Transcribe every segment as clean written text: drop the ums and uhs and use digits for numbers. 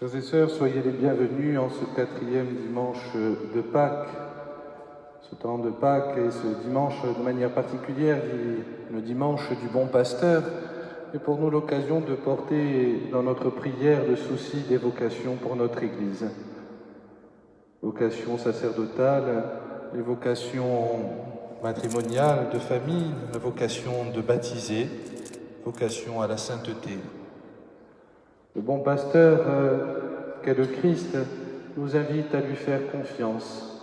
Frères et sœurs, soyez les bienvenus en ce 4e dimanche de Pâques. Ce temps de Pâques et ce dimanche de manière particulière, le dimanche du bon pasteur, est pour nous l'occasion de porter dans notre prière le souci des vocations pour notre Église. Vocation sacerdotale, les vocations matrimoniales, de famille, la vocation de baptiser, vocation à la sainteté. Le bon pasteur qu'est le Christ nous invite à lui faire confiance.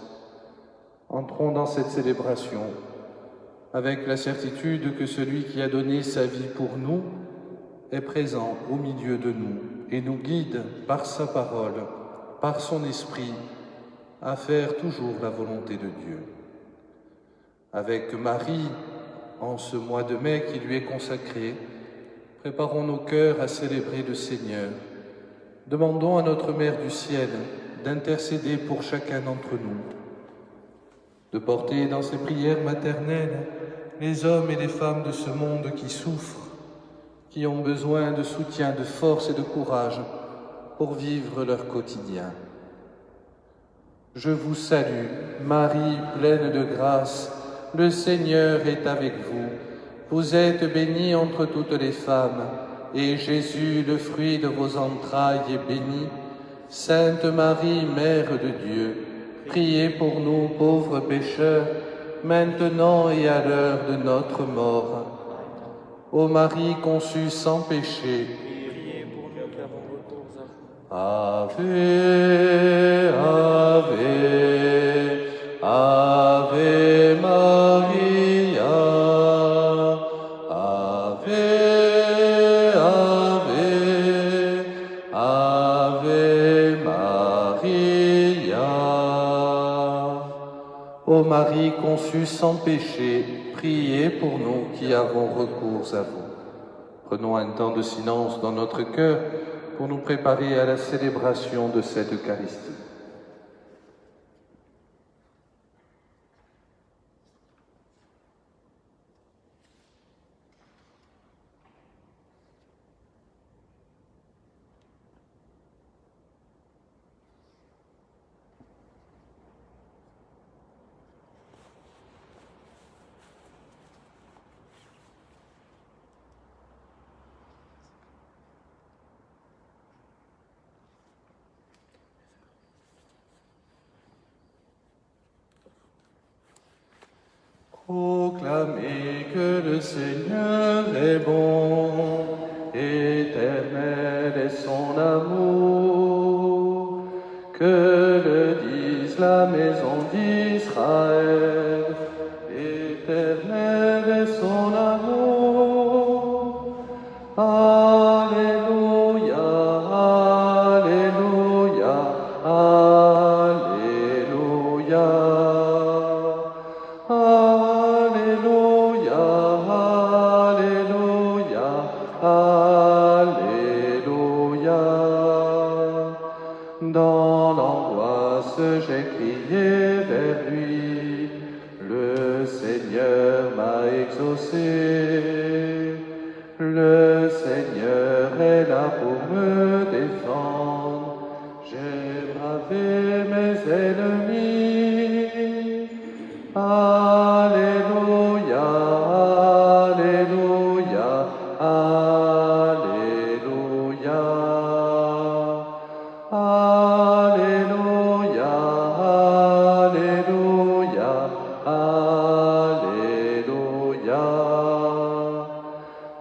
Entrons dans cette célébration avec la certitude que celui qui a donné sa vie pour nous est présent au milieu de nous et nous guide par sa parole, par son esprit, à faire toujours la volonté de Dieu. Avec Marie, en ce mois de mai qui lui est consacré, préparons nos cœurs à célébrer le Seigneur. Demandons à notre Mère du ciel d'intercéder pour chacun d'entre nous, de porter dans ses prières maternelles les hommes et les femmes de ce monde qui souffrent, qui ont besoin de soutien, de force et de courage pour vivre leur quotidien. Je vous salue, Marie pleine de grâce, le Seigneur est avec vous. Vous êtes bénie entre toutes les femmes, et Jésus, le fruit de vos entrailles, est béni. Sainte Marie, Mère de Dieu, priez pour nous pauvres pécheurs, maintenant et à l'heure de notre mort. Ô Marie conçue sans péché, Priez pour nous qui avons recours à vous. Ave, Ave, Ave Maria, Ave, Ave, Ave Maria. Ô Marie conçue sans péché, priez pour nous qui avons recours à vous. Prenons un temps de silence dans notre cœur pour nous préparer à la célébration de cette Eucharistie. Proclamez que le Seigneur est bon, éternel est son amour, que le dise la maison d'Israël, éternel est son amour. Alléluia, Alléluia, Alléluia. Alléluia, Alléluia, Alléluia. Dans l'angoisse, j'ai crié vers lui, le Seigneur m'a exaucé. Le Seigneur est là pour me défendre, j'ai bravé mes ennemis. Alléluia, Alléluia, Alléluia. Alléluia, Alléluia, Alléluia.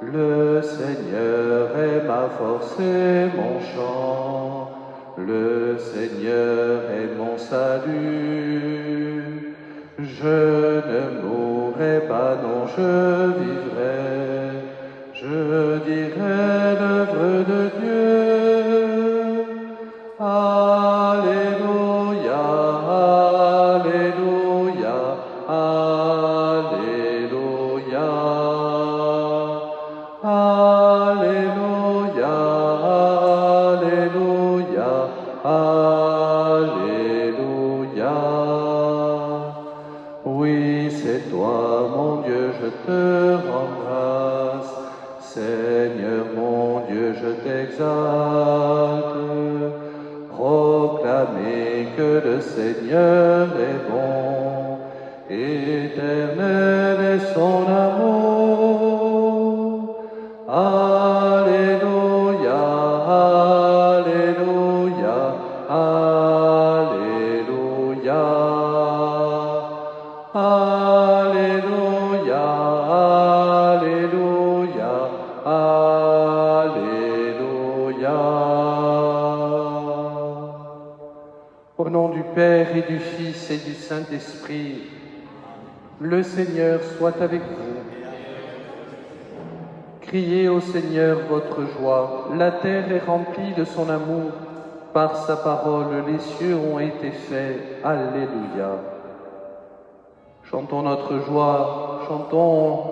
Le Seigneur est ma force et mon chant, le Seigneur est mon salut. Je ne mourrai pas, non, je vivrai, je dirai l'œuvre de Dieu. Alléluia, Alléluia, Alléluia. Alléluia, Alléluia, Alléluia. Oui, c'est toi, mon Dieu, je te rends grâce. Seigneur, mon Dieu, je t'exalte. proclamer que le Seigneur est bon, éternel est son amour. Alléluia, Alléluia, Alléluia. Alléluia, Alléluia, Alléluia. Au nom du Père et du Fils et du Saint-Esprit, le Seigneur soit avec vous. Criez au Seigneur votre joie, la terre est remplie de son amour. Par sa parole, les cieux ont été faits. Alléluia. Chantons notre joie, chantons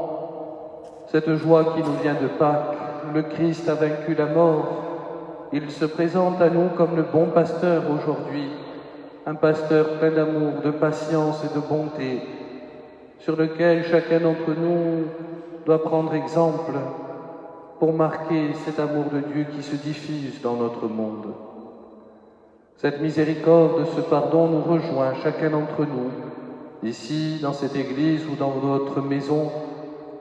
cette joie qui nous vient de Pâques. Le Christ a vaincu la mort. Il se présente à nous comme le bon pasteur aujourd'hui, un pasteur plein d'amour, de patience et de bonté, sur lequel chacun d'entre nous doit prendre exemple pour marquer cet amour de Dieu qui se diffuse dans notre monde. Cette miséricorde, ce pardon nous rejoint chacun d'entre nous, ici, dans cette église ou dans votre maison.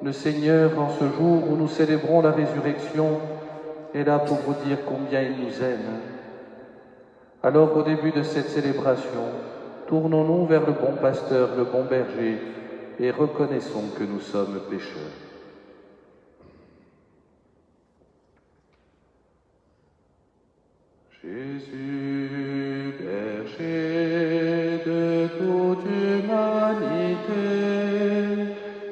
Le Seigneur, en ce jour où nous célébrons la résurrection, est là pour vous dire combien il nous aime. Alors qu'au début de cette célébration, tournons-nous vers le bon pasteur, le bon berger, et reconnaissons que nous sommes pécheurs. Jésus, berger de toute humanité,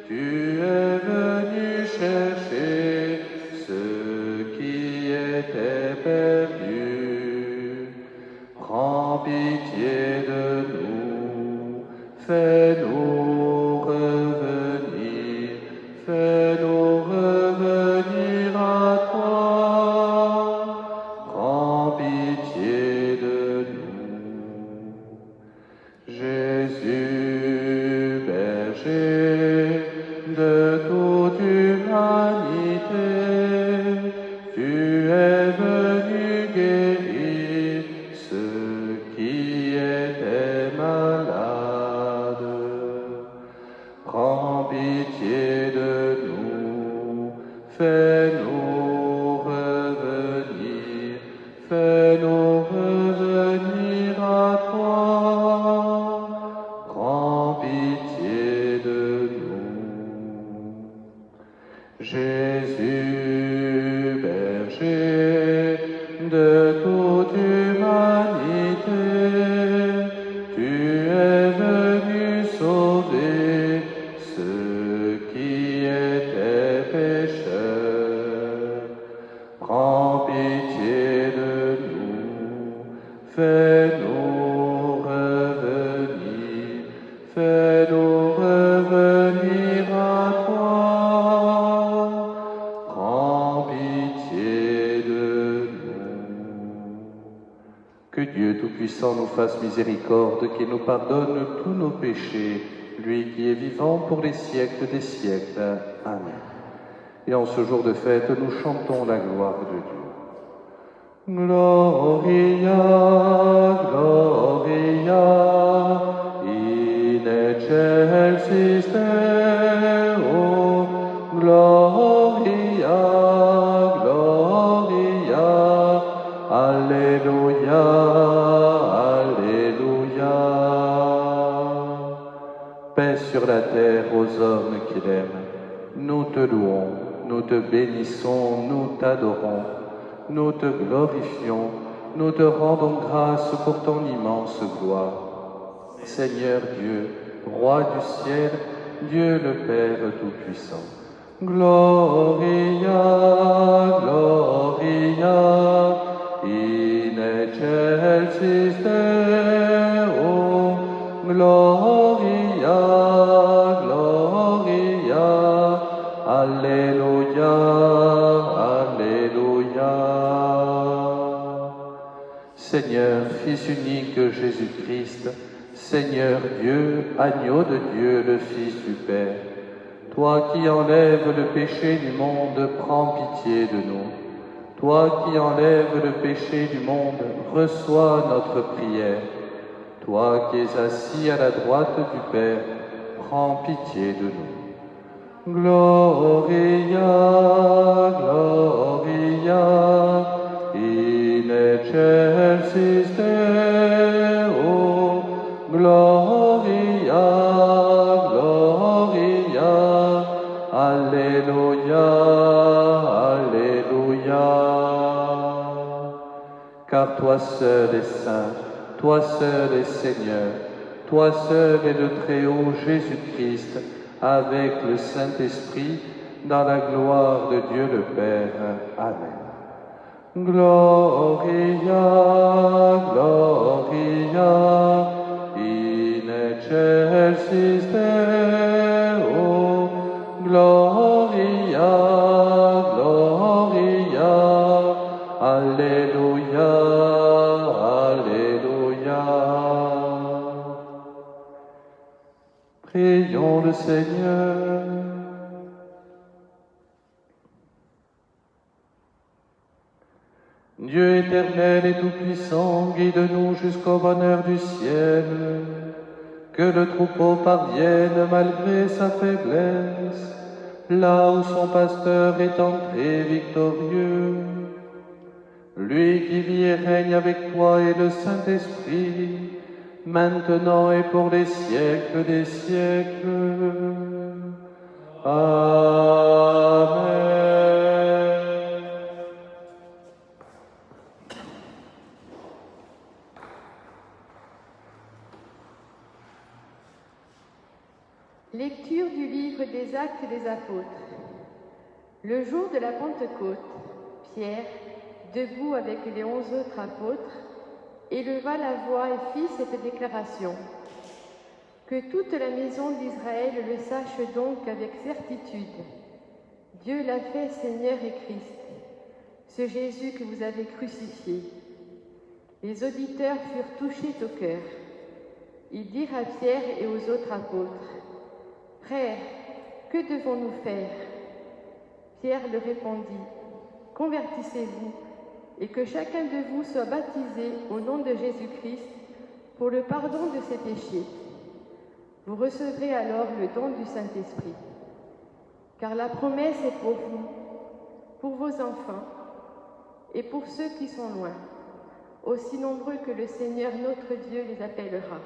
tu es venu chercher ceux qui étaient perdus. Prends pitié de nous, fais-nous revenir, fais-nous revenir à toi. Prends pitié de nous. Jésus, berger de toute humanité, tu es venu guérir ceux qui étaient malades. Prends pitié de nous, fais-nous revenir, fais-nous revenir à toi. Prends pitié de nous. Jésus, berger de toute humanité, tu es venu sauver ceux qui étaient pécheurs. Prends pitié de nous, fais-nous revenir, fais-nous revenir à toi. Prends pitié de nous. Que Dieu Tout-Puissant nous fasse miséricorde, qu'il nous pardonne tous nos péchés, lui qui est vivant pour les siècles des siècles. Amen. Et en ce jour de fête, nous chantons la gloire de Dieu. Gloria, Gloria, in excelsis Deo, Gloria, Gloria, Alléluia, Alléluia. Paix sur la terre aux hommes qu'il aime. Nous te louons, nous te bénissons, nous t'adorons, nous te glorifions, nous te rendons grâce pour ton immense gloire. Seigneur Dieu, Roi du ciel, Dieu le Père Tout-Puissant. Gloria, Gloria, in excelsis Deo, Gloria, Gloria, Alléluia, Alléluia. Seigneur, Fils unique Jésus-Christ, Seigneur Dieu, agneau de Dieu, le Fils du Père, toi qui enlèves le péché du monde, prends pitié de nous. Toi qui enlèves le péché du monde, reçois notre prière. Toi qui es assis à la droite du Père, prends pitié de nous. Gloria, Gloria, in excelsis Deo, Gloria, Gloria, Alléluia, Alléluia. Car toi seul es saint, toi seul es Seigneur, toi seul es le Très-Haut Jésus-Christ, avec le Saint-Esprit, dans la gloire de Dieu le Père. Amen. Gloria, Gloria, in excelsis Deo, Gloria, Gloria, Alléluia, Alléluia. Prions le Seigneur. Dieu éternel et tout-puissant, guide-nous jusqu'au bonheur du ciel. Que le troupeau parvienne malgré sa faiblesse, là où son pasteur est entré victorieux. Lui qui vit et règne avec toi et le Saint-Esprit, maintenant et pour les siècles des siècles. Amen. Lecture du livre des Actes des Apôtres. Le jour de la Pentecôte, Pierre, debout avec les 11 autres apôtres, éleva la voix et fit cette déclaration. Que toute la maison d'Israël le sache donc avec certitude. Dieu l'a fait Seigneur et Christ, ce Jésus que vous avez crucifié. Les auditeurs furent touchés au cœur. Ils dirent à Pierre et aux autres apôtres, « Frères, que devons-nous faire ?» Pierre leur répondit, « Convertissez-vous, et que chacun de vous soit baptisé au nom de Jésus-Christ pour le pardon de ses péchés. Vous recevrez alors le don du Saint-Esprit. Car la promesse est pour vous, pour vos enfants et pour ceux qui sont loin, aussi nombreux que le Seigneur notre Dieu les appellera. »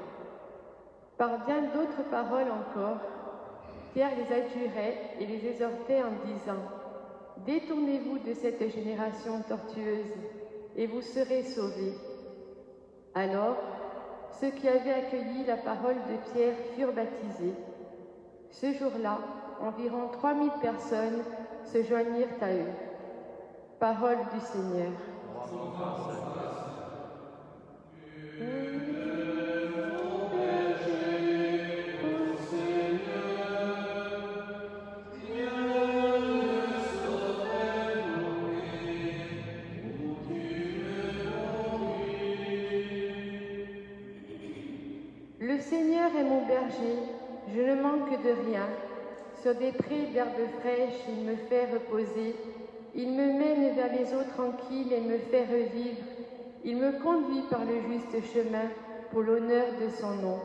Par bien d'autres paroles encore, Pierre les adjurait et les exhortait en disant « Détournez-vous de cette génération tortueuse, et vous serez sauvés. » Alors, ceux qui avaient accueilli la parole de Pierre furent baptisés. Ce jour-là, environ 3000 personnes se joignirent à eux. Parole du Seigneur. Le Seigneur est mon berger, je ne manque de rien. Sur des prés d'herbes fraîches, il me fait reposer. Il me mène vers les eaux tranquilles et me fait revivre. Il me conduit par le juste chemin pour l'honneur de son nom.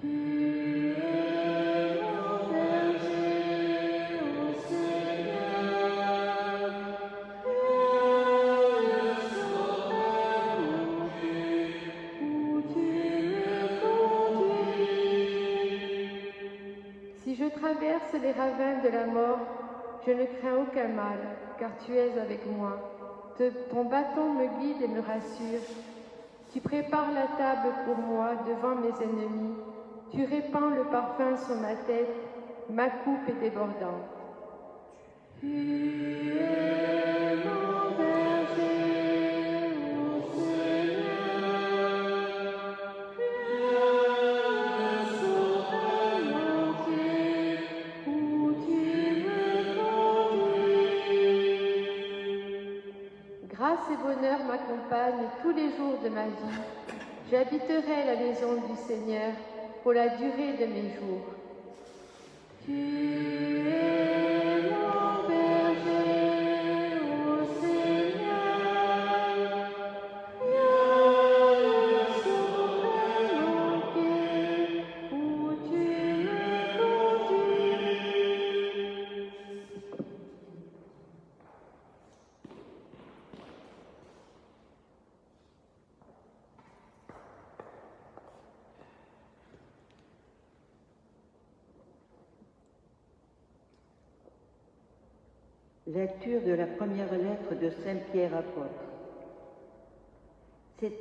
Tu es mon berger, ô Seigneur, et le sauveur mon Dieu, où tu me conduis. Si je traverse les ravins de la mort, je ne crains aucun mal, car tu es avec moi. Ton bâton me guide et me rassure. Tu prépares la table pour moi devant mes ennemis. Tu répands le parfum sur ma tête, ma coupe est débordante. Tu es mon berger, ô Seigneur, le sauveur mon Dieu, où tu me conduis. Grâce et bonheur m'accompagnent tous les jours de ma vie. J'habiterai la maison du Seigneur pour la durée de mes jours. Tu es mon berger, ô Seigneur. Lecture de la première lettre de Saint Pierre apôtre. C'est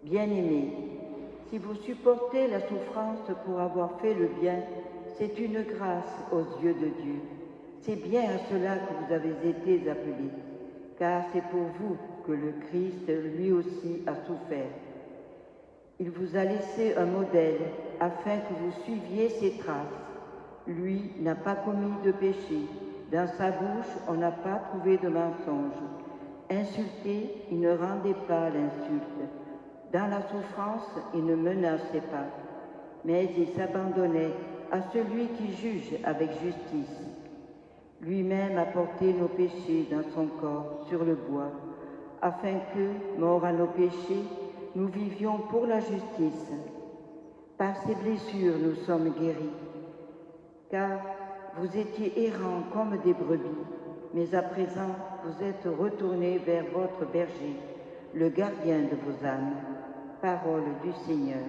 bien-aimé, si vous supportez la souffrance pour avoir fait le bien, c'est une grâce aux yeux de Dieu. C'est bien à cela que vous avez été appelés, car c'est pour vous que le Christ lui aussi a souffert. Il vous a laissé un modèle afin que vous suiviez ses traces. Lui n'a pas commis de péché. Dans sa bouche, on n'a pas trouvé de mensonge. Insulté, il ne rendait pas l'insulte. Dans la souffrance, il ne menaçait pas, mais il s'abandonnait à celui qui juge avec justice. Lui-même a porté nos péchés dans son corps sur le bois, afin que, morts à nos péchés, nous vivions pour la justice. Par ses blessures, nous sommes guéris, car vous étiez errants comme des brebis, mais à présent vous êtes retournés vers votre berger, le gardien de vos âmes. Parole du Seigneur.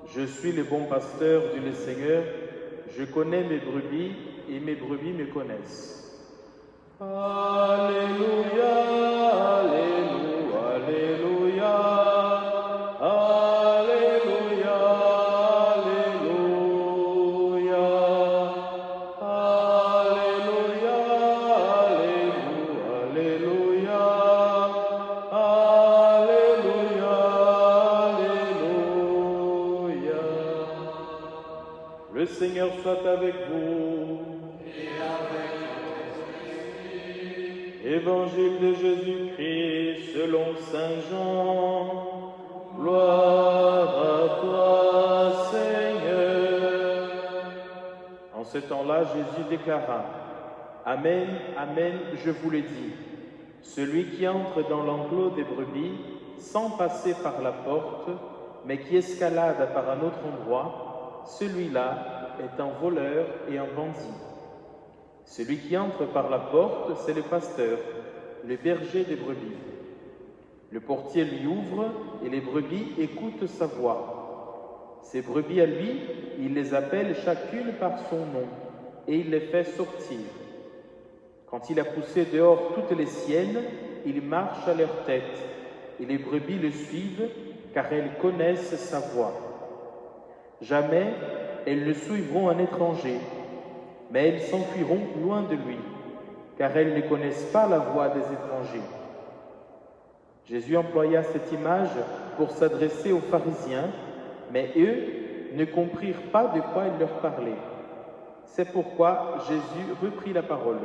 Je suis le bon pasteur, dit le Seigneur. Je connais mes brebis et mes brebis me connaissent. Alléluia, Alléluia, Alléluia, Alléluia, Alléluia, Alléluia, Alléluia, Alléluia, Alléluia. Le Seigneur soit avec vous. Évangile de Jésus-Christ selon Saint Jean. Gloire à toi, Seigneur. En ce temps-là, Jésus déclara: Amen, Amen, je vous le dis. Celui qui entre dans l'enclos des brebis sans passer par la porte, mais qui escalade par un autre endroit, celui-là est un voleur et un bandit. Celui qui entre par la porte, c'est le pasteur, le berger des brebis. Le portier lui ouvre et les brebis écoutent sa voix. Ces brebis à lui, il les appelle chacune par son nom et il les fait sortir. Quand il a poussé dehors toutes les siennes, il marche à leur tête et les brebis le suivent car elles connaissent sa voix. Jamais elles ne suivront un étranger, mais elles s'enfuiront loin de lui, car elles ne connaissent pas la voix des étrangers. Jésus employa cette image pour s'adresser aux pharisiens, mais eux ne comprirent pas de quoi il leur parlait. C'est pourquoi Jésus reprit la parole.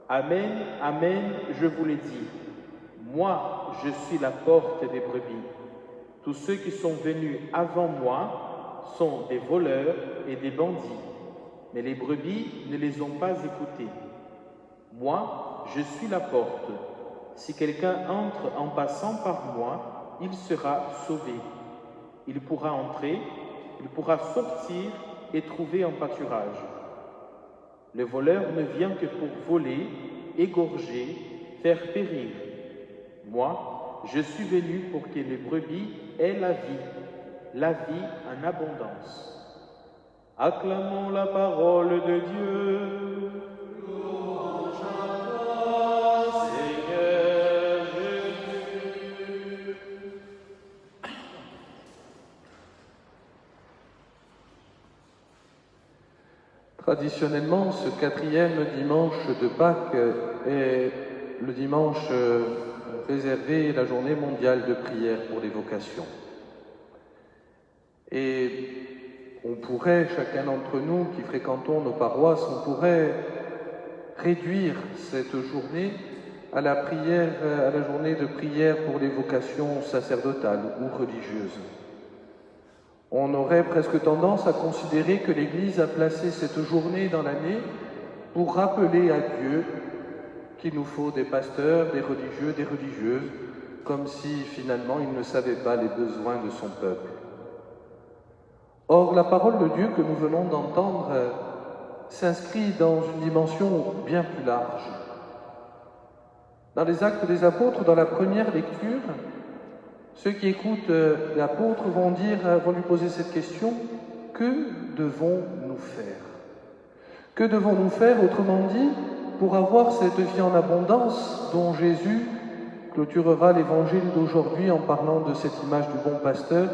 Amen, Amen, je vous le dis, moi je suis la porte des brebis. Tous ceux qui sont venus avant moi sont des voleurs et des bandits. Mais les brebis ne les ont pas écoutés. Moi, je suis la porte. Si quelqu'un entre en passant par moi, il sera sauvé. Il pourra entrer, il pourra sortir et trouver un pâturage. Le voleur ne vient que pour voler, égorger, faire périr. Moi, je suis venu pour que les brebis aient la vie en abondance. Acclamons la parole de Dieu. Louange à toi, Seigneur Jésus. Traditionnellement, ce quatrième dimanche de Pâques est le dimanche réservé à la journée mondiale de prière pour les vocations. Et on pourrait, chacun d'entre nous qui fréquentons nos paroisses, on pourrait réduire cette journée à la prière, à la journée de prière pour les vocations sacerdotales ou religieuses. On aurait presque tendance à considérer que l'Église a placé cette journée dans l'année pour rappeler à Dieu qu'il nous faut des pasteurs, des religieux, des religieuses, comme si finalement il ne savait pas les besoins de son peuple. Or, la parole de Dieu que nous venons d'entendre s'inscrit dans une dimension bien plus large. Dans les Actes des Apôtres, dans la première lecture, ceux qui écoutent l'apôtre vont lui poser cette question: que devons-nous faire? Que devons-nous faire, autrement dit, pour avoir cette vie en abondance dont Jésus clôturera l'évangile d'aujourd'hui en parlant de cette image du bon pasteur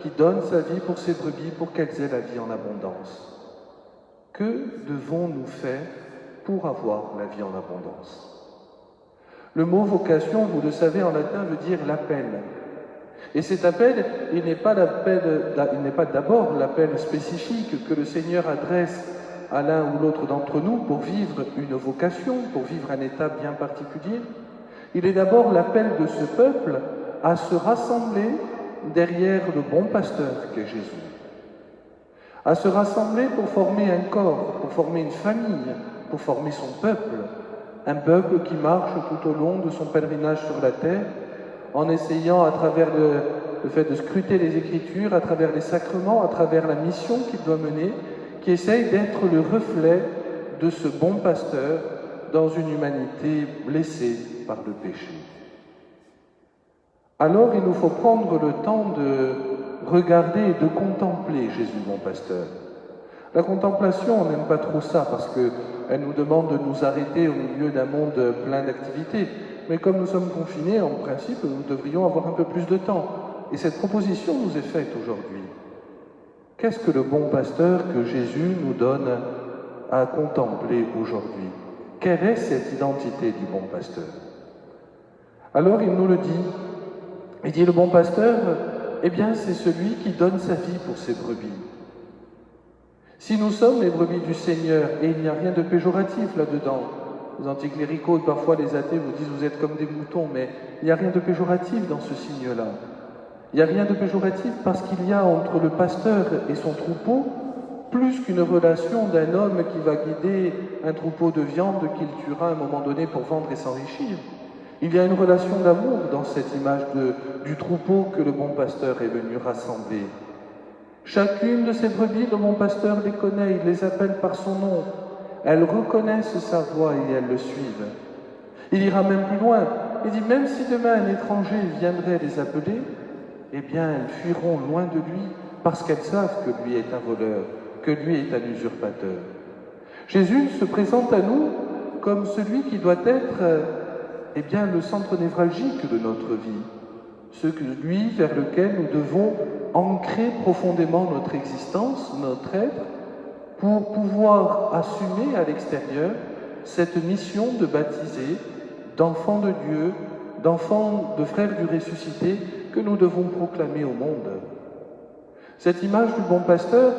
qui donne sa vie pour ses brebis pour qu'elles aient la vie en abondance. Que devons-nous faire pour avoir la vie en abondance? Le mot vocation, vous le savez, en latin veut dire l'appel. Et cet appel, il n'est pas d'abord l'appel spécifique que le Seigneur adresse à l'un ou l'autre d'entre nous pour vivre une vocation, pour vivre un état bien particulier. Il est d'abord l'appel de ce peuple à se rassembler derrière le bon pasteur qu'est Jésus. À se rassembler pour former un corps, pour former une famille, pour former son peuple. Un peuple qui marche tout au long de son pèlerinage sur la terre, en essayant, à travers le fait de scruter les Écritures, à travers les sacrements, à travers la mission qu'il doit mener, qui essaye d'être le reflet de ce bon pasteur dans une humanité blessée par le péché. Alors il nous faut prendre le temps de regarder et de contempler Jésus bon pasteur. La contemplation, on n'aime pas trop ça parce qu'elle nous demande de nous arrêter au milieu d'un monde plein d'activités. Mais comme nous sommes confinés, en principe, nous devrions avoir un peu plus de temps. Et cette proposition nous est faite aujourd'hui. Qu'est-ce que le bon pasteur que Jésus nous donne à contempler aujourd'hui? Quelle est cette identité du bon pasteur? Alors il nous le dit. Il dit le bon pasteur, eh bien c'est celui qui donne sa vie pour ses brebis. Si nous sommes les brebis du Seigneur, et il n'y a rien de péjoratif là-dedans, les anticléricaux et parfois les athées vous disent vous êtes comme des moutons, mais il n'y a rien de péjoratif dans ce signe-là. Il n'y a rien de péjoratif parce qu'il y a entre le pasteur et son troupeau plus qu'une relation d'un homme qui va guider un troupeau de viande qu'il tuera à un moment donné pour vendre et s'enrichir. Il y a une relation d'amour dans cette image du troupeau que le bon pasteur est venu rassembler. Chacune de ces brebis, le bon pasteur les connaît, il les appelle par son nom. Elles reconnaissent sa voix et elles le suivent. Il ira même plus loin. Il dit, même si demain un étranger viendrait les appeler, eh bien elles fuiront loin de lui parce qu'elles savent que lui est un voleur, que lui est un usurpateur. Jésus se présente à nous comme celui qui doit être eh bien, le centre névralgique de notre vie, celui vers lequel nous devons ancrer profondément notre existence, notre être, pour pouvoir assumer à l'extérieur cette mission de baptiser, d'enfants de Dieu, d'enfants de frères du ressuscité que nous devons proclamer au monde. Cette image du bon pasteur,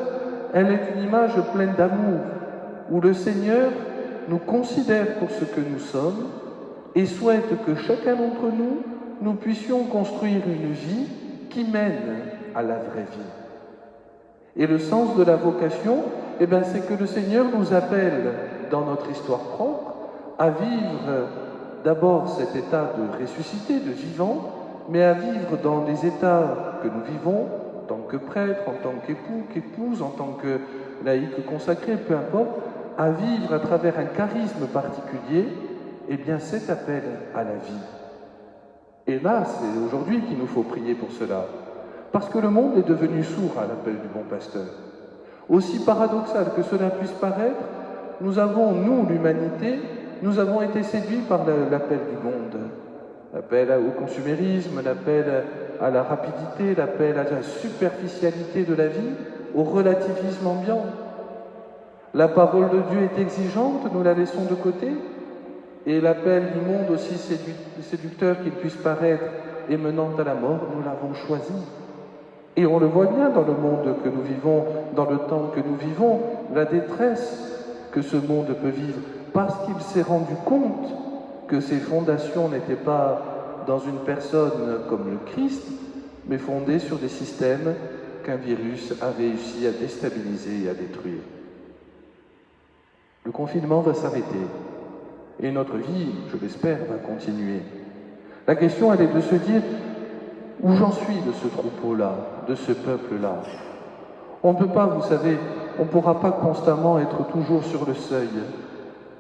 elle est une image pleine d'amour, où le Seigneur nous considère pour ce que nous sommes et souhaite que chacun d'entre nous, nous puissions construire une vie qui mène à la vraie vie. Et le sens de la vocation, eh bien, c'est que le Seigneur nous appelle dans notre histoire propre à vivre d'abord cet état de ressuscité, de vivant, mais à vivre dans les états que nous vivons, en tant que prêtre, en tant qu'époux, qu'épouse, en tant que laïque consacré, peu importe, à vivre à travers un charisme particulier, eh bien cet appel à la vie. Et là, c'est aujourd'hui qu'il nous faut prier pour cela, parce que le monde est devenu sourd à l'appel du bon pasteur. Aussi paradoxal que cela puisse paraître, nous avons, nous, l'humanité, nous avons été séduits par l'appel du monde. L'appel au consumérisme, l'appel à la rapidité, l'appel à la superficialité de la vie, au relativisme ambiant. La parole de Dieu est exigeante, nous la laissons de côté, et l'appel du monde, aussi séducteur qu'il puisse paraître et menant à la mort, nous l'avons choisi. Et on le voit bien dans le monde que nous vivons, dans le temps que nous vivons, la détresse que ce monde peut vivre, parce qu'il s'est rendu compte que ses fondations n'étaient pas dans une personne comme le Christ, mais fondées sur des systèmes qu'un virus a réussi à déstabiliser et à détruire. Le confinement va s'arrêter et notre vie, je l'espère, va continuer. La question, elle est de se dire où j'en suis de ce troupeau-là, de ce peuple-là. On ne peut pas, vous savez, on ne pourra pas constamment être toujours sur le seuil,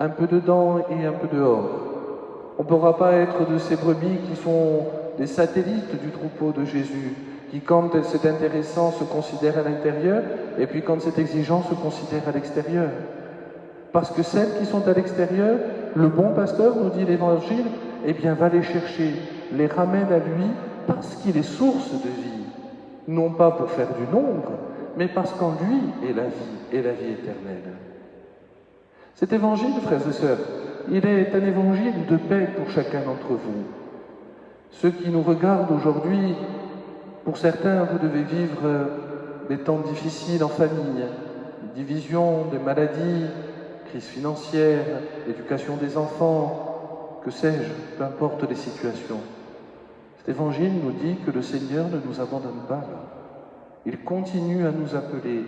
un peu dedans et un peu dehors. On ne pourra pas être de ces brebis qui sont des satellites du troupeau de Jésus, qui quand c'est intéressant se considèrent à l'intérieur, et puis quand c'est exigeant se considèrent à l'extérieur. Parce que celles qui sont à l'extérieur, le bon pasteur, nous dit l'Évangile, eh bien va les chercher, les ramène à lui parce qu'il est source de vie. Non pas pour faire du nombre, mais parce qu'en lui est la vie et la vie éternelle. Cet évangile, frères et sœurs, il est un évangile de paix pour chacun d'entre vous. Ceux qui nous regardent aujourd'hui, pour certains, vous devez vivre des temps difficiles en famille, des divisions, des maladies, crise financière, éducation des enfants, que sais-je, peu importe les situations. Cet évangile nous dit que le Seigneur ne nous abandonne pas là. Il continue à nous appeler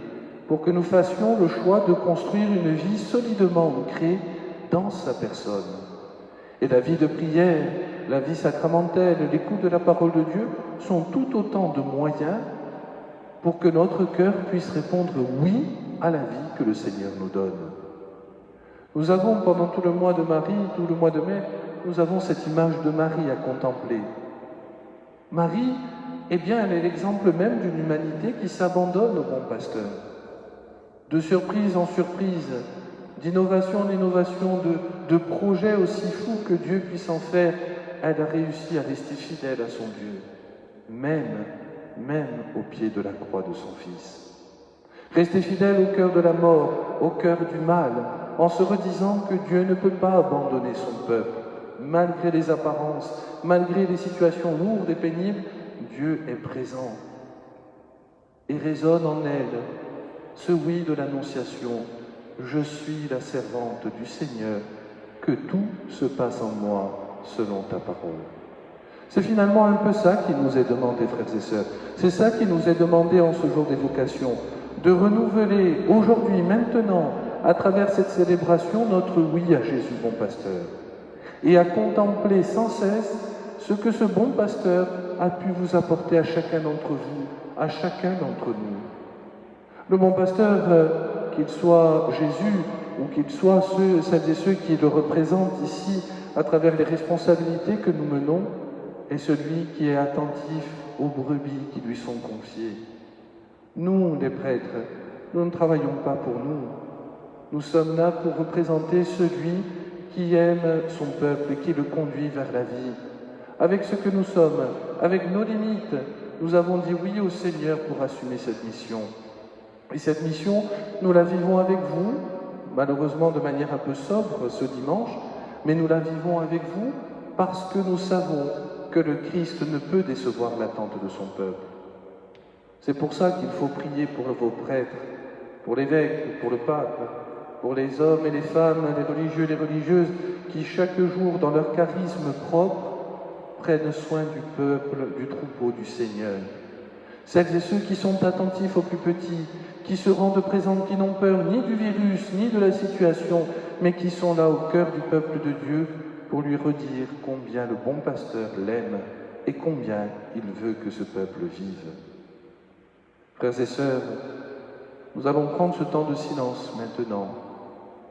pour que nous fassions le choix de construire une vie solidement ancrée dans sa personne. Et la vie de prière, la vie sacramentelle, l'écoute de la parole de Dieu sont tout autant de moyens pour que notre cœur puisse répondre oui à la vie que le Seigneur nous donne. Nous avons pendant tout le mois de Marie, tout le mois de mai, nous avons cette image de Marie à contempler. Marie, eh bien, elle est l'exemple même d'une humanité qui s'abandonne au bon pasteur. De surprise en surprise, d'innovation en innovation, de projets aussi fous que Dieu puisse en faire, elle a réussi à rester fidèle à son Dieu, même au pied de la croix de son Fils. Rester fidèle au cœur de la mort, au cœur du mal, en se redisant que Dieu ne peut pas abandonner son peuple, malgré les apparences, malgré les situations lourdes et pénibles, Dieu est présent. Et résonne en elle ce oui de l'Annonciation. Je suis la servante du Seigneur, que tout se passe en moi selon ta parole. C'est finalement un peu ça qui nous est demandé, frères et sœurs. C'est ça qui nous est demandé en ce jour d'évocation, de renouveler aujourd'hui, maintenant, à travers cette célébration, notre oui à Jésus, bon pasteur, et à contempler sans cesse ce que ce bon pasteur a pu vous apporter à chacun d'entre vous, à chacun d'entre nous. Le bon pasteur, qu'il soit Jésus ou qu'il soit celles et ceux qui le représentent ici à travers les responsabilités que nous menons, est celui qui est attentif aux brebis qui lui sont confiées. Nous, les prêtres, nous ne travaillons pas pour nous. Nous sommes là pour représenter celui qui aime son peuple et qui le conduit vers la vie. Avec ce que nous sommes, avec nos limites, nous avons dit oui au Seigneur pour assumer cette mission. Et cette mission, nous la vivons avec vous, malheureusement de manière un peu sobre ce dimanche, mais nous la vivons avec vous parce que nous savons que le Christ ne peut décevoir l'attente de son peuple. C'est pour ça qu'il faut prier pour vos prêtres, pour l'évêque, pour le pape, pour les hommes et les femmes, les religieux et les religieuses, qui chaque jour, dans leur charisme propre, prennent soin du peuple, du troupeau du Seigneur. Celles et ceux qui sont attentifs aux plus petits, qui se rendent présents, qui n'ont peur ni du virus, ni de la situation, mais qui sont là au cœur du peuple de Dieu pour lui redire combien le bon pasteur l'aime et combien il veut que ce peuple vive. Frères et sœurs, nous allons prendre ce temps de silence maintenant.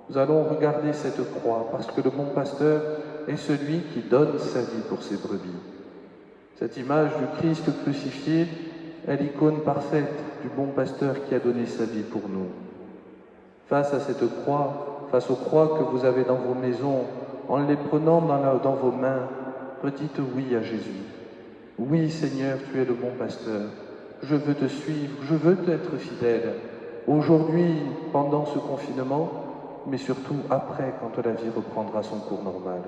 Nous allons regarder cette croix parce que le bon pasteur est celui qui donne sa vie pour ses brebis. Cette image du Christ crucifié est l'icône parfaite du bon pasteur qui a donné sa vie pour nous. Face à cette croix, face aux croix que vous avez dans vos maisons, en les prenant dans vos mains, redites oui à Jésus. Oui Seigneur, tu es le bon pasteur. Je veux te suivre, je veux t'être fidèle. Aujourd'hui, pendant ce confinement, mais surtout après, quand la vie reprendra son cours normal.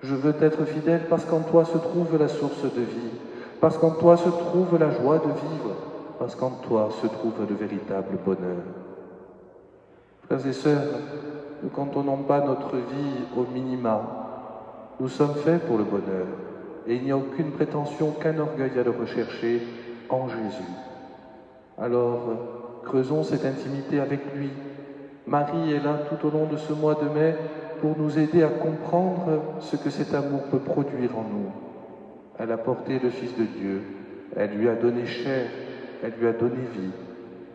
Je veux t'être fidèle parce qu'en toi se trouve la source de vie, parce qu'en toi se trouve la joie de vivre, parce qu'en toi se trouve le véritable bonheur. Frères et sœurs, ne cantonnons pas notre vie au minima. Nous sommes faits pour le bonheur, et il n'y a aucune prétention qu'un orgueil à le rechercher en Jésus. Alors, creusons cette intimité avec lui. Marie est là tout au long de ce mois de mai pour nous aider à comprendre ce que cet amour peut produire en nous. Elle a porté le Fils de Dieu, elle lui a donné chair, elle lui a donné vie.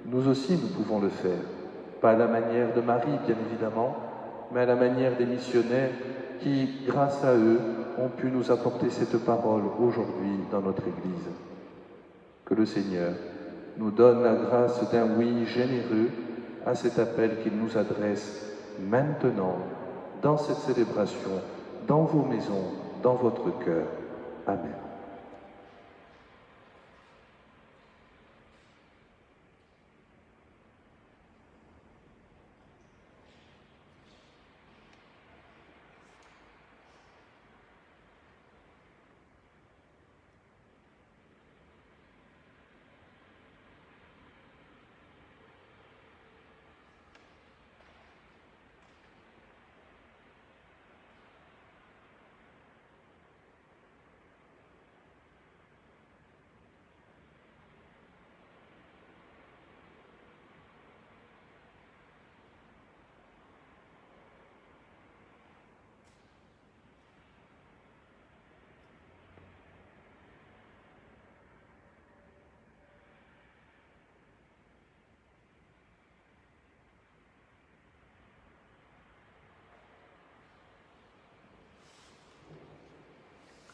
Nous aussi, nous pouvons le faire. Pas à la manière de Marie, bien évidemment, mais à la manière des missionnaires qui, grâce à eux, ont pu nous apporter cette parole aujourd'hui dans notre Église. Que le Seigneur nous donne la grâce d'un oui généreux à cet appel qu'il nous adresse maintenant, dans cette célébration, dans vos maisons, dans votre cœur. Amen.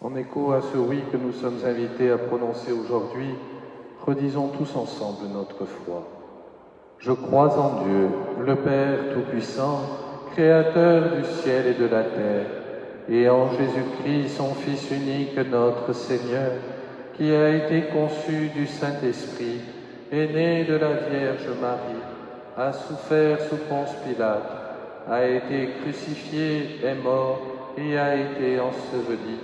En écho à ce oui que nous sommes invités à prononcer aujourd'hui, redisons tous ensemble notre foi. Je crois en Dieu, le Père Tout-Puissant, Créateur du ciel et de la terre, et en Jésus-Christ, son Fils unique, notre Seigneur, qui a été conçu du Saint-Esprit, est né de la Vierge Marie, a souffert sous Ponce Pilate, a été crucifié, est mort et a été enseveli,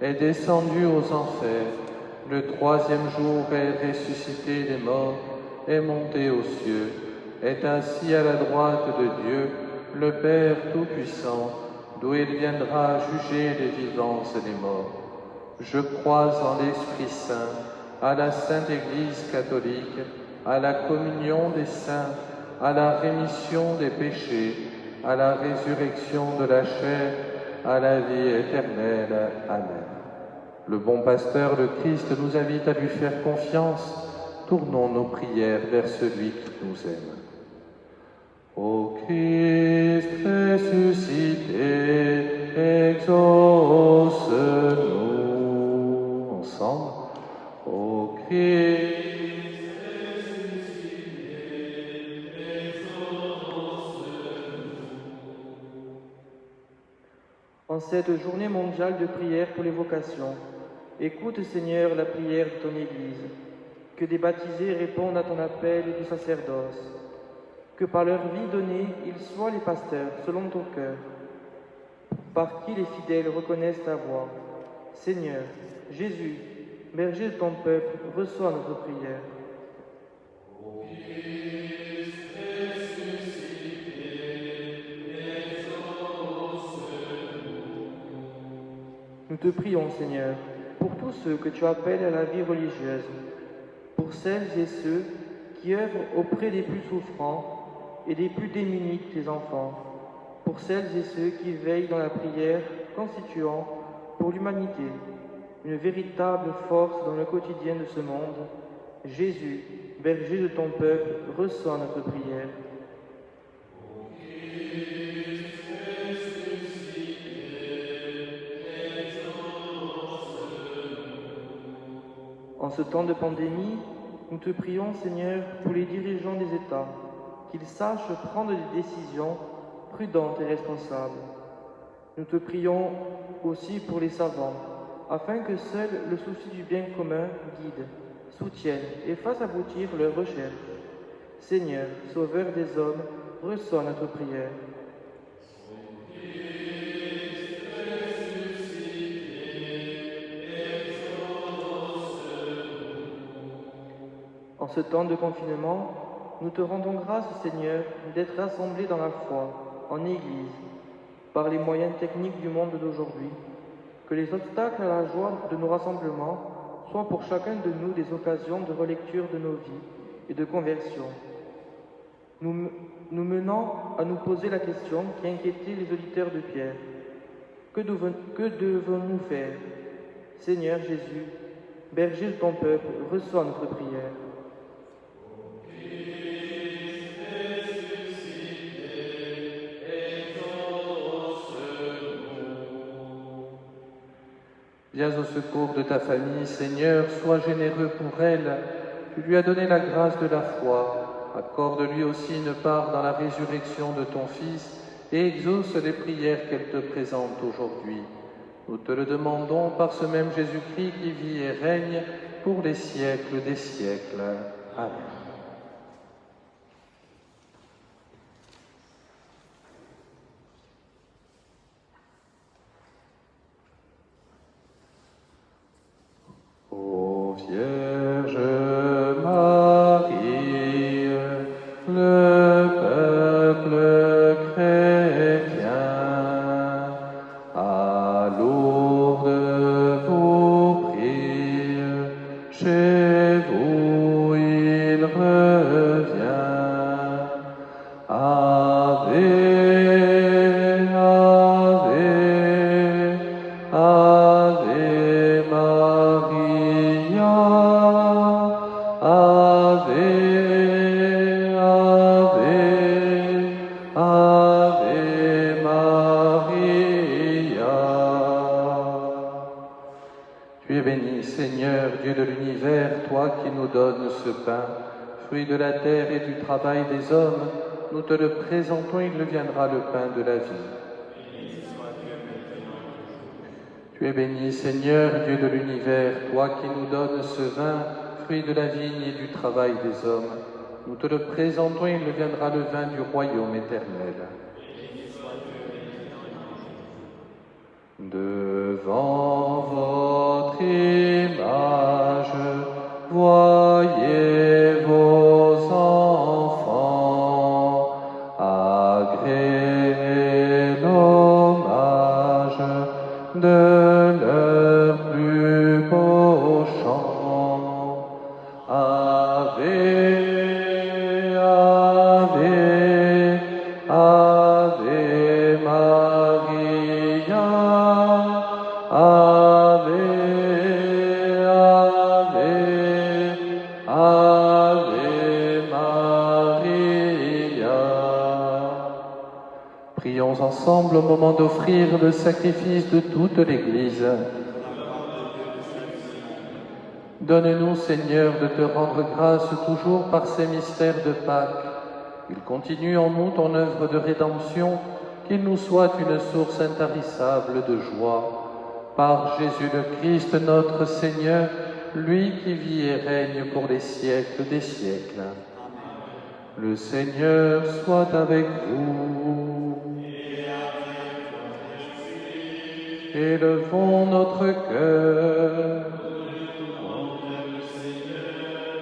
est descendu aux enfers, le troisième jour est ressuscité des morts, est monté aux cieux, est assis à la droite de Dieu, le Père Tout-Puissant, d'où il viendra juger les vivants et les morts. Je crois en l'Esprit Saint, à la Sainte Église catholique, à la communion des saints, à la rémission des péchés, à la résurrection de la chair, à la vie éternelle. Amen. Le bon pasteur, le Christ, nous invite à lui faire confiance. Tournons nos prières vers celui qui nous aime. Ô Christ ressuscité, exauce-nous. Ensemble. Ô Christ ressuscité, exauce-nous. En cette journée mondiale de prière pour les vocations, écoute, Seigneur, la prière de ton Église. Que des baptisés répondent à ton appel du sacerdoce. Que par leur vie donnée, ils soient les pasteurs selon ton cœur, par qui les fidèles reconnaissent ta voix. Seigneur, Jésus, berger de ton peuple, reçois notre prière. Ô Christ ressuscité, exauce-nous. Nous te prions, Seigneur, pour tous ceux que tu appelles à la vie religieuse, pour celles et ceux qui œuvrent auprès des plus souffrants et des plus démunis de tes enfants, pour celles et ceux qui veillent dans la prière, constituant pour l'humanité une véritable force dans le quotidien de ce monde. Jésus, berger de ton peuple, reçois notre prière. Ô Christ ressuscité, exauce-nous. En ce temps de pandémie, nous te prions, Seigneur, pour les dirigeants des États, qu'ils sachent prendre des décisions prudentes et responsables. Nous te prions aussi pour les savants, afin que seul le souci du bien commun guide, soutienne et fasse aboutir leurs recherches. Seigneur, Sauveur des hommes, reçois notre prière. En ce temps de confinement, nous te rendons grâce, Seigneur, d'être rassemblés dans la foi, en Église, par les moyens techniques du monde d'aujourd'hui. Que les obstacles à la joie de nos rassemblements soient pour chacun de nous des occasions de relecture de nos vies et de conversion. Nous menons à nous poser la question qui inquiétait les auditeurs de Pierre. Que devons-nous faire? Seigneur Jésus, berger de ton peuple, reçois notre prière. Viens au secours de ta famille, Seigneur, sois généreux pour elle. Tu lui as donné la grâce de la foi. Accorde-lui aussi une part dans la résurrection de ton Fils et exauce les prières qu'elle te présente aujourd'hui. Nous te le demandons par ce même Jésus-Christ qui vit et règne pour les siècles des siècles. Amen. Ô Vierge Marie, le peuple chrétien à Lourdes vous prie, chez vous il revient. Ave, Ave, Ave Maria, Ave, Ave, Ave Maria. Tu es béni, Seigneur, Dieu de l'univers, toi qui nous donnes ce pain, fruit de la terre et du travail des hommes. Nous te le présentons, il deviendra le pain de la vie. Tu es béni, Seigneur, Dieu de l'univers, toi qui nous donnes ce vin, fruit de la vigne et du travail des hommes. Nous te le présentons, il deviendra le vin du royaume éternel. Devant votre image, voyez vos enfants, agréez l'hommage de leur plus beau chant. Ave, Ave, Ave Maria, Ave, Ave, Ave Maria. Prions ensemble au moment d'offrir le sacrifice de toute l'Église. Donne-nous, Seigneur, de te rendre grâce toujours par ces mystères de Pâques. Qu'il continue en nous ton œuvre de rédemption, qu'il nous soit une source intarissable de joie. Par Jésus le Christ, notre Seigneur, lui qui vit et règne pour les siècles des siècles. Le Seigneur soit avec vous. Élevons notre cœur.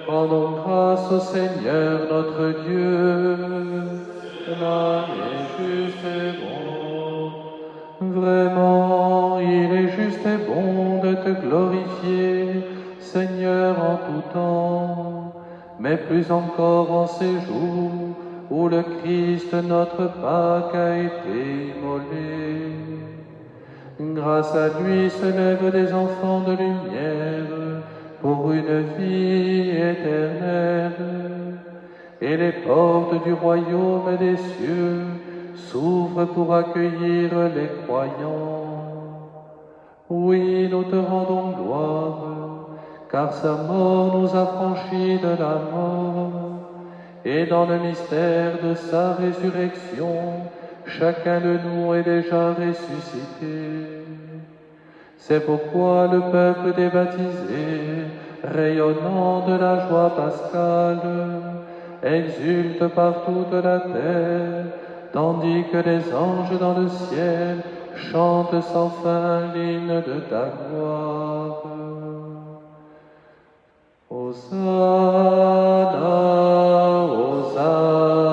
Rendons grâce au Seigneur notre Dieu. Cela est juste et bon. Vraiment, il est juste et bon de te glorifier, Seigneur, en tout temps, mais plus encore en ces jours où le Christ, notre Pâque, a été immolé. Grâce à lui se lèvent des enfants de lumière pour une vie éternelle, et les portes du royaume des cieux s'ouvrent pour accueillir les croyants. Oui, nous te rendons gloire, car sa mort nous a franchis de la mort, et dans le mystère de sa résurrection, chacun de nous est déjà ressuscité. C'est pourquoi le peuple des baptisés, rayonnant de la joie pascale, exulte par toute la terre, tandis que les anges dans le ciel chantent sans fin l'hymne de ta gloire. Hosanna, Hosanna,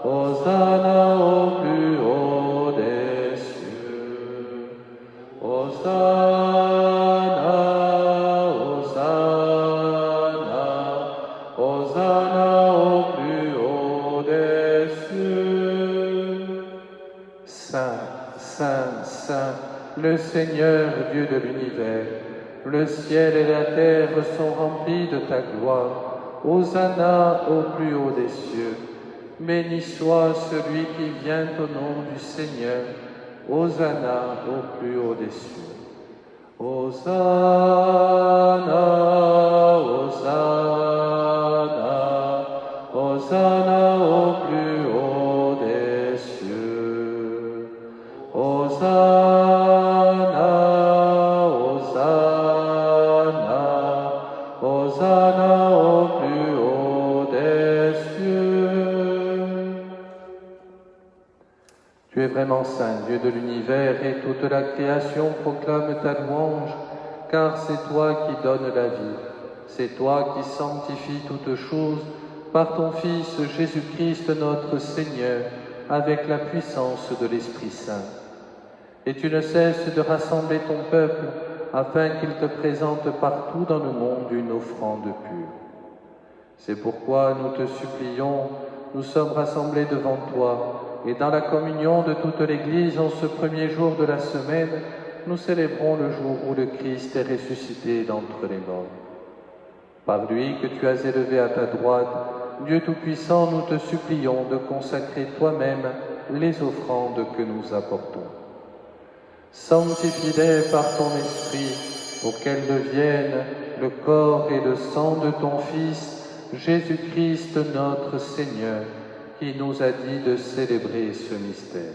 Hosanna au plus haut des cieux. Hosanna, Hosanna, Saint, Saint, le Seigneur Dieu de l'univers. Le ciel et la terre sont remplis de ta gloire. Hosanna au plus haut des cieux. Béni soit celui qui vient au nom du Seigneur. Hosanna au plus haut des cieux. Hosanna, Hosanna, Hosanna au plus haut des cieux. Hosanna, Hosanna, Hosanna au plus haut des cieux. Tu es vraiment saint, Dieu de l'univers, et toute la création proclame ta louange, car c'est toi qui donnes la vie. C'est toi qui sanctifies toutes choses par ton Fils Jésus-Christ notre Seigneur, avec la puissance de l'Esprit Saint. Et tu ne cesses de rassembler ton peuple, afin qu'il te présente partout dans le monde une offrande pure. C'est pourquoi nous te supplions, nous sommes rassemblés devant toi, et dans la communion de toute l'Église, en ce premier jour de la semaine, nous célébrons le jour où le Christ est ressuscité d'entre les morts. Par lui que tu as élevé à ta droite, Dieu Tout-Puissant, nous te supplions de consacrer toi-même les offrandes que nous apportons. Sanctifie-les par ton Esprit, pour qu'elles deviennent le corps et le sang de ton Fils, Jésus-Christ notre Seigneur, qui nous a dit de célébrer ce mystère.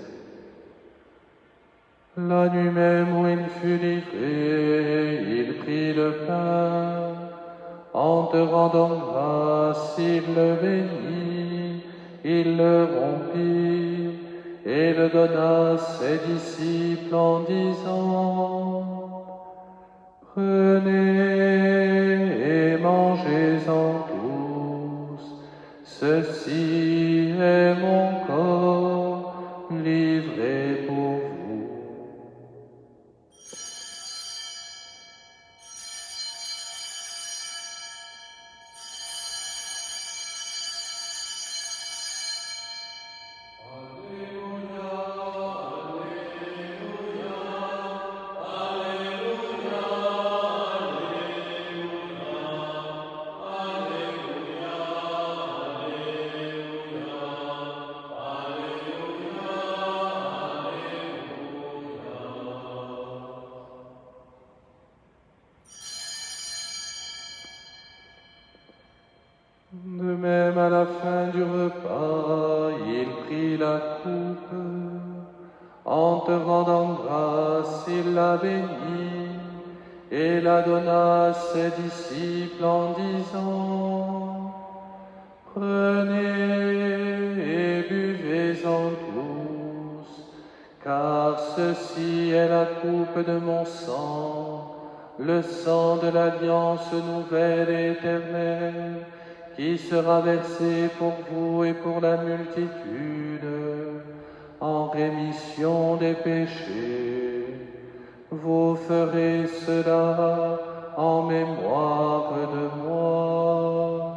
La nuit même où il fut livré, il prit le pain. En te rendant grâce, il le bénit, il le rompit et le donna à ses disciples en disant: Prenez et mangez-en tous, ceci est mon corps livré pour vous. De même, à la fin du repas, il prit la coupe. En te rendant grâce, il la bénit et la donna à ses disciples en disant: Prenez et buvez-en tous, car ceci est la coupe de mon sang, le sang de l'alliance nouvelle et éternelle, qui sera versé pour vous et pour la multitude, en rémission des péchés. Vous ferez cela en mémoire de moi.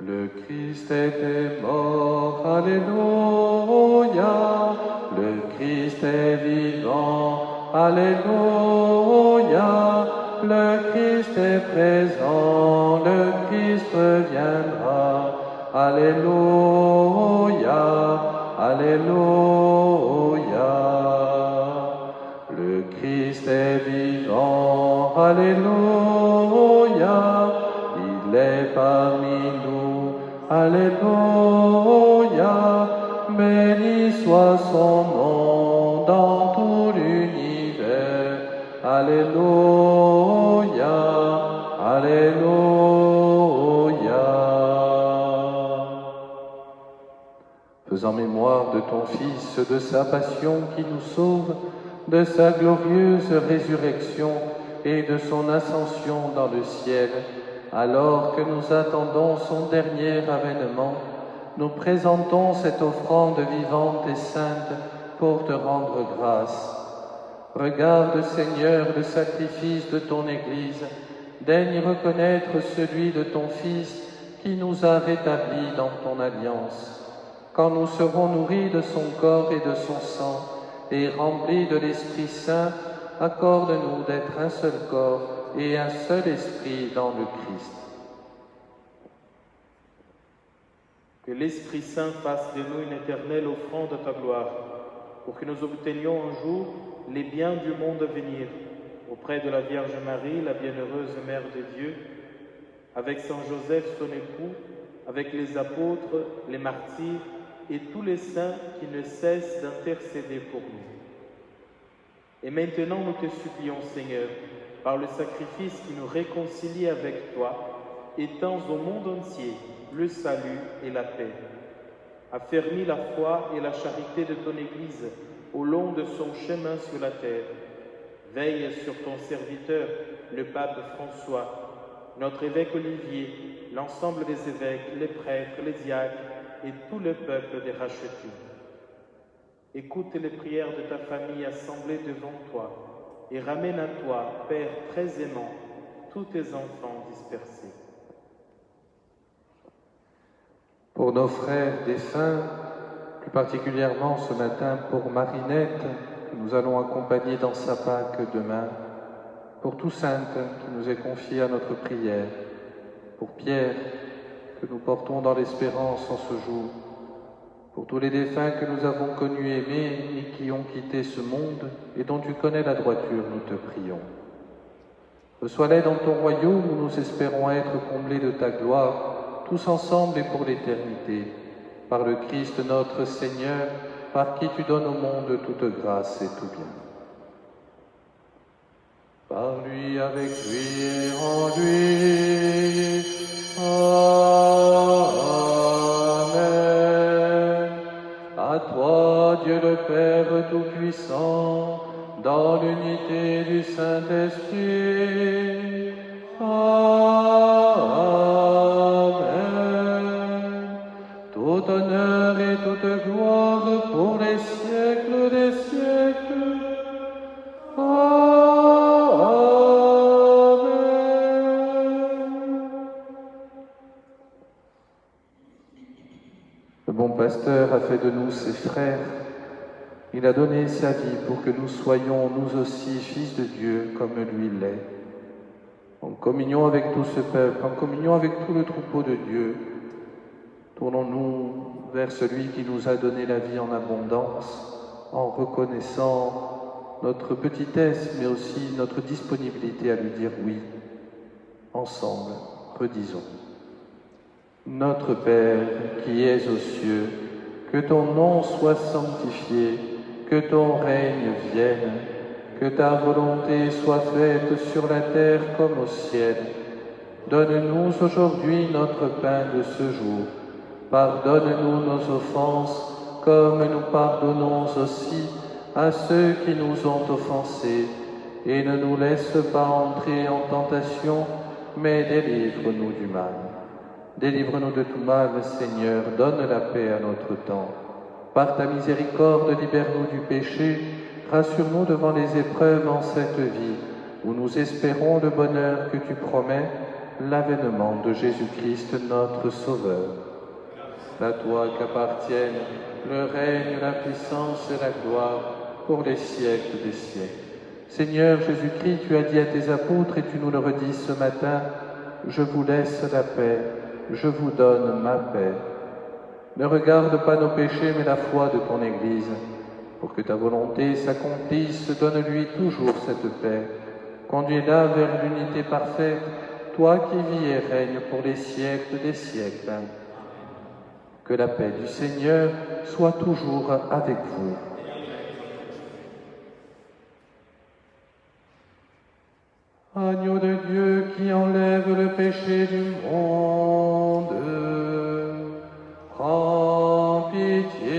Le Christ était mort, alléluia. Le Christ est vivant, alléluia. Le Christ est présent, le Christ reviendra, alléluia, alléluia. Le Christ est vivant, alléluia. Il est parmi nous, alléluia. Béni soit son nom dans tout l'univers, alléluia, alléluia. faisant mémoire de ton Fils, de sa passion qui nous sauve, de sa glorieuse résurrection et de son ascension dans le ciel, alors que nous attendons son dernier avènement, nous présentons cette offrande vivante et sainte pour te rendre grâce. Regarde, Seigneur, le sacrifice de ton Église, daigne reconnaître celui de ton Fils qui nous a rétablis dans ton alliance. Quand nous serons nourris de son corps et de son sang, et remplis de l'Esprit Saint, accorde-nous d'être un seul corps et un seul esprit dans le Christ. Que l'Esprit Saint fasse de nous une éternelle offrande de ta gloire, pour que nous obtenions un jour les biens du monde à venir, auprès de la Vierge Marie, la bienheureuse Mère de Dieu, avec Saint Joseph, son époux, avec les apôtres, les martyrs et tous les saints qui ne cessent d'intercéder pour nous. Et maintenant, nous te supplions, Seigneur, par le sacrifice qui nous réconcilie avec toi, étends au monde entier le salut et la paix. Affermis la foi et la charité de ton Église au long de son chemin sur la terre. Veille sur ton serviteur, le pape François, notre évêque Olivier, l'ensemble des évêques, les prêtres, les diacres et tout le peuple des rachetés. Écoute les prières de ta famille assemblée devant toi et ramène à toi, Père très aimant, tous tes enfants dispersés. Pour nos frères défunts, plus particulièrement ce matin pour Marinette, que nous allons accompagner dans sa Pâque demain, pour Toussaint, qui nous est confié à notre prière, pour Pierre, que nous portons dans l'espérance en ce jour, pour tous les défunts que nous avons connus et aimés et qui ont quitté ce monde et dont tu connais la droiture, nous te prions. Reçois-les dans ton royaume où nous espérons être comblés de ta gloire, tous ensemble et pour l'éternité, par le Christ notre Seigneur, par qui tu donnes au monde toute grâce et tout bien. Par lui, avec lui et en lui. Amen. À toi, Dieu le Père Tout-Puissant, dans l'unité du Saint-Esprit. Amen. Tout honneur et toute gloire pour les siècles des siècles. Le bon pasteur a fait de nous ses frères. Il a donné sa vie pour que nous soyons nous aussi fils de Dieu comme lui l'est. En communion avec tout ce peuple, en communion avec tout le troupeau de Dieu, tournons-nous vers celui qui nous a donné la vie en abondance, en reconnaissant notre petitesse, mais aussi notre disponibilité à lui dire oui. Ensemble, redisons. Notre Père qui es aux cieux, que ton nom soit sanctifié, que ton règne vienne, que ta volonté soit faite sur la terre comme au ciel. Donne-nous aujourd'hui notre pain de ce jour. Pardonne-nous nos offenses, comme nous pardonnons aussi à ceux qui nous ont offensés. Et ne nous laisse pas entrer en tentation, mais délivre-nous du mal. Délivre-nous de tout mal, Seigneur, donne la paix à notre temps. Par ta miséricorde, libère-nous du péché, rassure-nous devant les épreuves en cette vie, où nous espérons le bonheur que tu promets, l'avènement de Jésus-Christ, notre Sauveur. À toi qu'appartiennent le règne, la puissance et la gloire pour les siècles des siècles. Seigneur Jésus-Christ, tu as dit à tes apôtres, et tu nous le redis ce matin, « Je vous laisse la paix, je vous donne ma paix. » Ne regarde pas nos péchés, mais la foi de ton Église. Pour que ta volonté s'accomplisse, donne-lui toujours cette paix. Conduis-la vers l'unité parfaite, toi qui vis et règnes pour les siècles des siècles. Que la paix du Seigneur soit toujours avec vous. Agneau de Dieu qui enlève le péché du monde, prends pitié.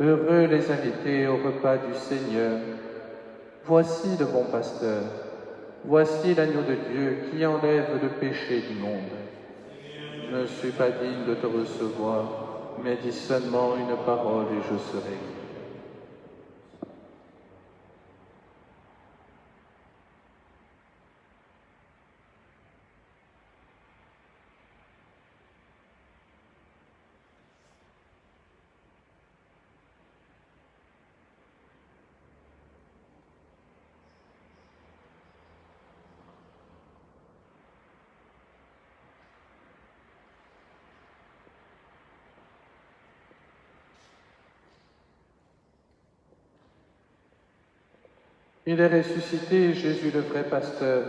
Heureux les invités au repas du Seigneur. Voici le bon pasteur. Voici l'agneau de Dieu qui enlève le péché du monde. Je ne suis pas digne de te recevoir, mais dis seulement une parole et je serai guéri. Il est ressuscité, Jésus le vrai pasteur,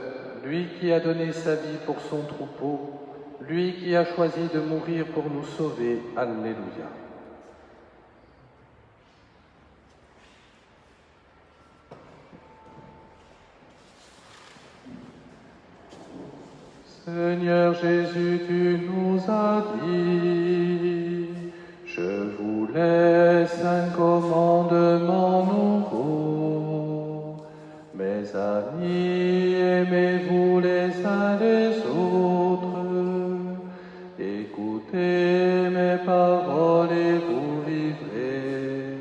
lui qui a donné sa vie pour son troupeau, lui qui a choisi de mourir pour nous sauver. Alléluia. Seigneur Jésus, tu nous as dit, je vous laisse un commandement nouveau. Mes amis, aimez-vous les uns les autres. Écoutez mes paroles et vous vivrez.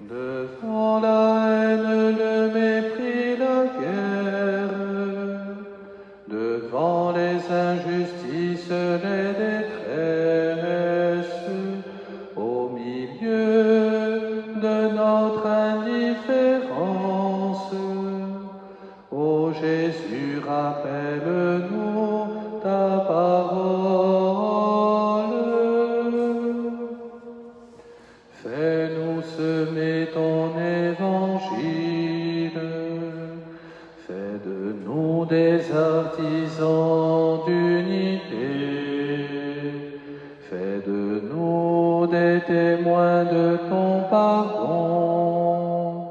Devant la haine, le mépris, la guerre, devant les injustices, les détresses, au milieu de notre indifférence, ô Jésus, rappelle-nous ta parole. Fais-nous semer ton évangile. Fais de nous des artisans d'unité. Fais de nous des témoins de ton pardon,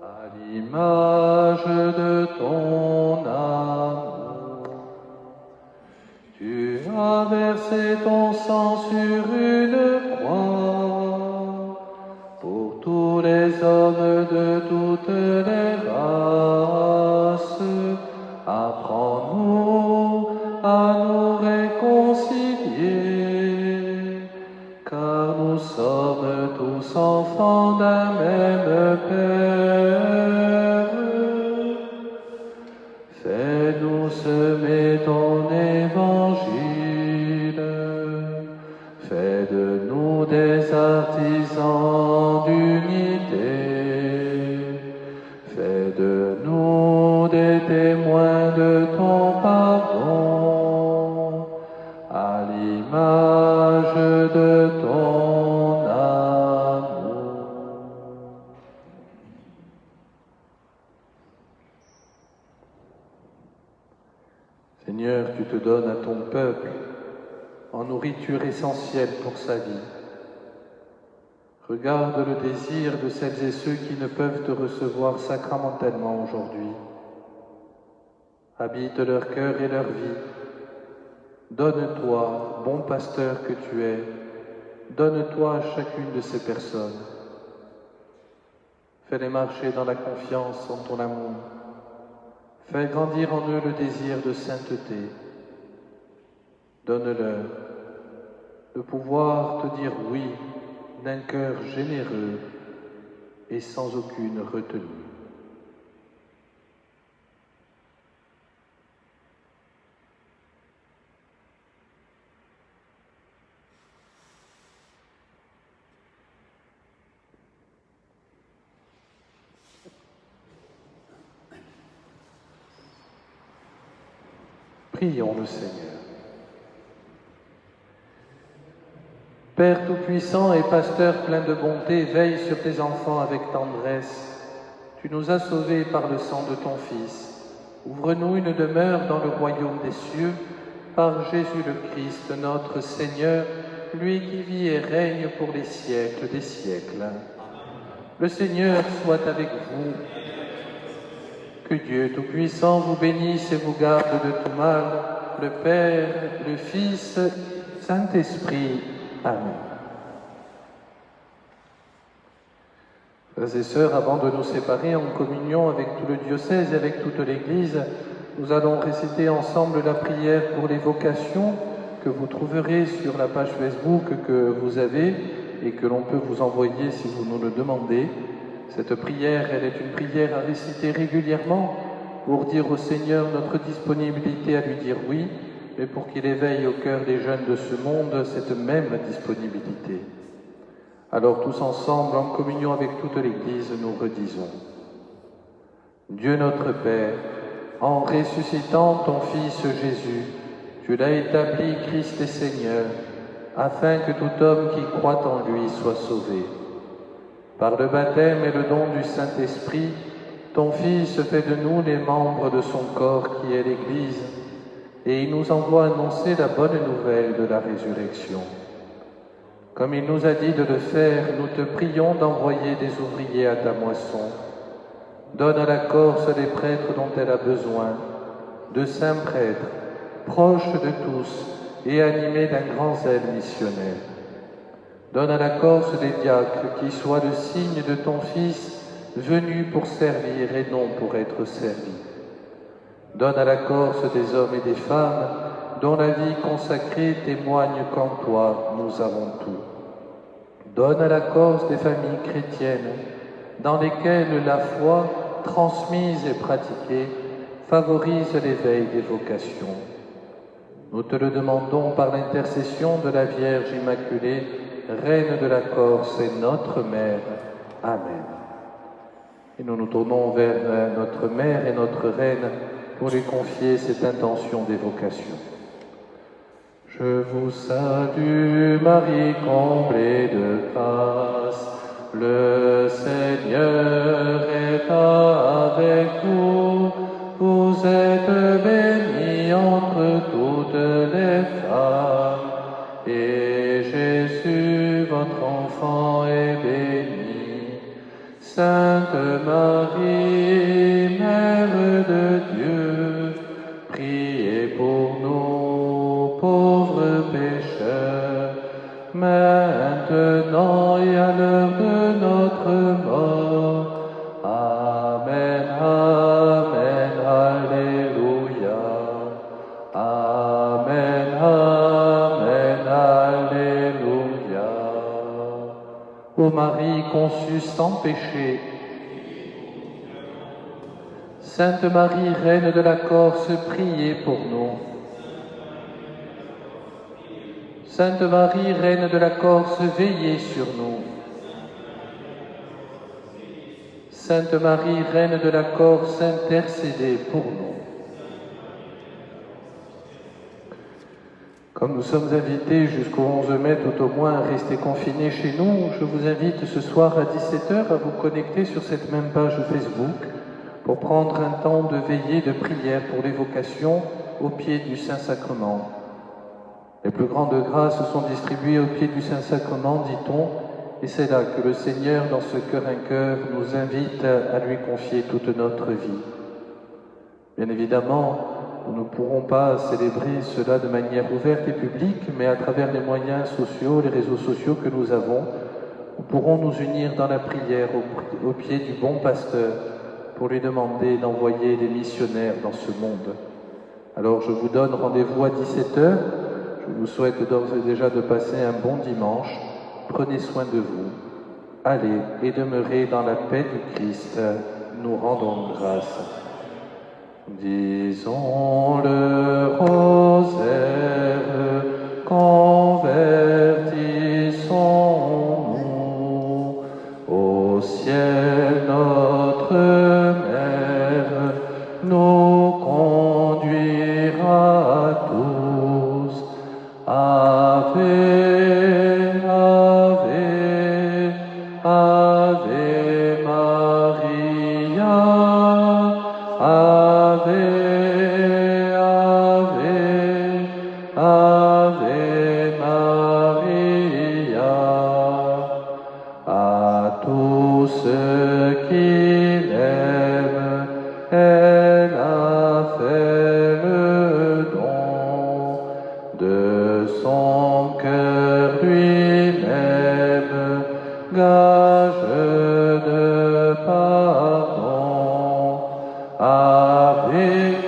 à l'image de ton amour. Tu as versé ton sang sur une croix pour tous les hommes de toutes les races. Apprends-nous à nous réconcilier, car nous sommes tous enfants d'un même Père. Fais-nous semer ton évangile. Fais de nous des artisans d'unité. Fais de nous des témoins de ton pardon, à l'image de ton amour. Seigneur, tu te donnes à ton peuple en nourriture essentielle pour sa vie. Regarde le désir de celles et ceux qui ne peuvent te recevoir sacramentellement aujourd'hui. Habite leur cœur et leur vie. Donne-toi, bon pasteur que tu es, donne-toi à chacune de ces personnes. Fais-les marcher dans la confiance en ton amour. Fais grandir en eux le désir de sainteté. Donne-leur de pouvoir te dire oui d'un cœur généreux et sans aucune retenue. Prions le Seigneur. Père Tout-Puissant et Pasteur plein de bonté, veille sur tes enfants avec tendresse. Tu nous as sauvés par le sang de ton Fils. Ouvre-nous une demeure dans le royaume des cieux, par Jésus le Christ, notre Seigneur, lui qui vit et règne pour les siècles des siècles. Le Seigneur soit avec vous. Que Dieu Tout-Puissant vous bénisse et vous garde de tout mal, le Père, le Fils, Saint-Esprit. Amen. Frères et sœurs, avant de nous séparer en communion avec tout le diocèse et avec toute l'Église, nous allons réciter ensemble la prière pour les vocations que vous trouverez sur la page Facebook que vous avez et que l'on peut vous envoyer si vous nous le demandez. Cette prière, elle est une prière à réciter régulièrement pour dire au Seigneur notre disponibilité à lui dire oui, mais pour qu'il éveille au cœur des jeunes de ce monde cette même disponibilité. Alors tous ensemble, en communion avec toute l'Église, nous redisons. Dieu notre Père, en ressuscitant ton Fils Jésus, tu l'as établi Christ et Seigneur, afin que tout homme qui croit en lui soit sauvé. Par le baptême et le don du Saint-Esprit, ton Fils fait de nous les membres de son corps qui est l'Église, et il nous envoie annoncer la bonne nouvelle de la résurrection. Comme il nous a dit de le faire, nous te prions d'envoyer des ouvriers à ta moisson. Donne à la Corse les prêtres dont elle a besoin, de saints prêtres, proches de tous et animés d'un grand zèle missionnaire. Donne à la Corse des diacres qui soient le signe de ton Fils, venu pour servir et non pour être servi. Donne à la Corse des hommes et des femmes dont la vie consacrée témoigne qu'en toi nous avons tout. Donne à la Corse des familles chrétiennes dans lesquelles la foi, transmise et pratiquée, favorise l'éveil des vocations. Nous te le demandons par l'intercession de la Vierge Immaculée, Reine de la Corse et notre Mère. Amen. Et nous nous tournons vers notre Mère et notre Reine pour lui confier cette intention d'évocation. Je vous salue, Marie, comblée de grâce. Le Seigneur est avec vous. Vous êtes bénie entre toutes les femmes. Et Jésus, votre enfant, est béni. Sainte Marie, Mère de Dieu, priez pour nous, pauvres pécheurs, maintenant et à l'heure de notre mort. Amen, Amen, Alléluia. Amen, Amen, Alléluia. Ô Marie conçue sans péché, Sainte Marie, Reine de la Corse, priez pour nous. Sainte Marie, Reine de la Corse, veillez sur nous. Sainte Marie, Reine de la Corse, intercédez pour nous. Comme nous sommes invités jusqu'au 11 mai tout au moins à rester confinés chez nous, je vous invite ce soir à 17h à vous connecter sur cette même page Facebook pour prendre un temps de veillée, de prière pour les vocations au pied du Saint-Sacrement. Les plus grandes grâces sont distribuées au pied du Saint-Sacrement, dit-on, et c'est là que le Seigneur, dans ce cœur un cœur, nous invite à lui confier toute notre vie. Bien évidemment, nous ne pourrons pas célébrer cela de manière ouverte et publique, mais à travers les moyens sociaux, les réseaux sociaux que nous avons, nous pourrons nous unir dans la prière au pied du bon pasteur pour lui demander d'envoyer des missionnaires dans ce monde. Alors je vous donne rendez-vous à 17h. Je vous souhaite d'ores et déjà de passer un bon dimanche. Prenez soin de vous. Allez et demeurez dans la paix du Christ. Nous rendons grâce. Disons le rosaire, convertissons-nous au ciel, notre Mère nous conduira tous. Ave, Ave, Ave Maria, Ave, Ave, Ave Maria. À tous ceux qui l'aiment, elle a fait le don de son cœur lui-même, gage de Ave,